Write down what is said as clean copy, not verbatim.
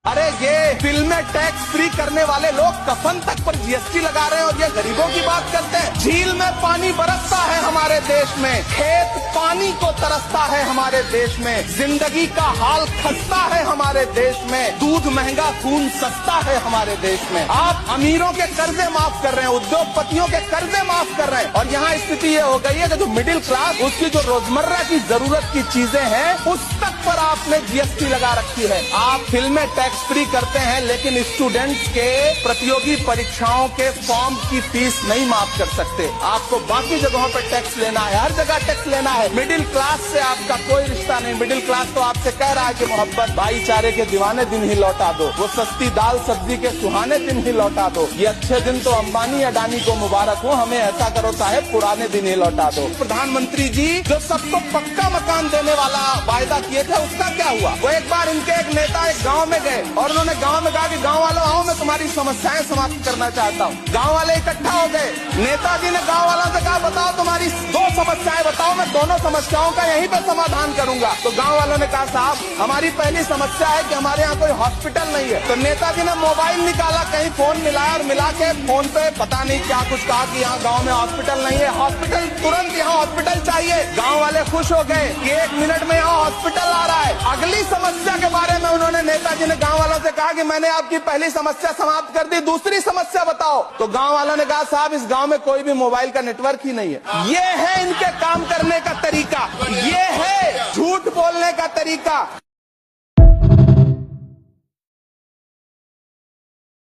अरे ये फिल्में टैक्स फ्री करने वाले लोग कफन तक पर जीएसटी लगा रहे हैं और ये गरीबों की बात करते हैं। झील में पानी बरसता है हमारे देश में, खेत पानी को तरसता है हमारे देश में, जिंदगी का हाल खस्ता है हमारे देश में, दूध महंगा खून सस्ता है हमारे देश में। आप अमीरों के कर्जे माफ कर रहे हैं, उद्योगपतियों के कर्जे माफ कर रहे हैं और यहाँ स्थिति ये हो गई है कि जो मिडिल क्लास उसकी जो रोजमर्रा की जरूरत की चीजें हैं उस तक पर आपने जीएसटी लगा रखी है। आप फिल्में टैक्स फ्री करते हैं लेकिन स्टूडेंट्स के प्रतियोगी परीक्षाओं के फॉर्म की फीस नहीं माफ कर सकते। आपको बाकी जगहों पर टैक्स लेना है, हर जगह टैक्स लेना है। मिडिल क्लास से आपका कोई रिश्ता नहीं। मिडिल क्लास तो आपसे कह रहा है कि मोहब्बत भाईचारे के दीवाने दिन ही लौटा दो, वो सस्ती दाल सब्जी के सुहाने दिन ही लौटा दो। ये अच्छे दिन तो अंबानी अडानी को मुबारक हो, हमें ऐसा करो साहब पुराने दिन ही लौटा दो। प्रधानमंत्री जी जो सबको पक्का मकान देने वाला वायदा किए थे उसका क्या हुआ? वो एक बार इनके एक नेता एक गाँव में गए और उन्होंने गांव में कहा कि गांव वालों आओ मैं तुम्हारी समस्याएं समाप्त करना चाहता हूं। गांव वाले इकट्ठा हो गए। नेताजी ने गांव वालों से कहा बताओ तुम्हारी दो समस्याएं बताओ, मैं दोनों समस्याओं का यहीं पे समाधान करूंगा। तो गांव वालों ने कहा साहब हमारी पहली समस्या है कि हमारे यहाँ कोई हॉस्पिटल नहीं है। तो नेताजी ने मोबाइल निकाला, कहीं फोन मिलाया और मिला के फोन पे पता नहीं क्या कुछ कहा कि यहाँ गाँव में हॉस्पिटल नहीं है, हॉस्पिटल तुरंत यहाँ हॉस्पिटल चाहिए। गाँव वाले खुश हो गए कि 1 मिनट में यहाँ हॉस्पिटल आ रहा है। अगली समस्या के बारे में उन्होंने नेताजी ने गाँव वालों से कहा कि मैंने आपकी पहली समस्या समाप्त कर दी, दूसरी समस्या बताओ। तो गांव वालों ने कहा साहब इस गांव में कोई भी मोबाइल का नेटवर्क ही नहीं है। ये है इनके काम करने का तरीका, ये है झूठ बोलने का तरीका।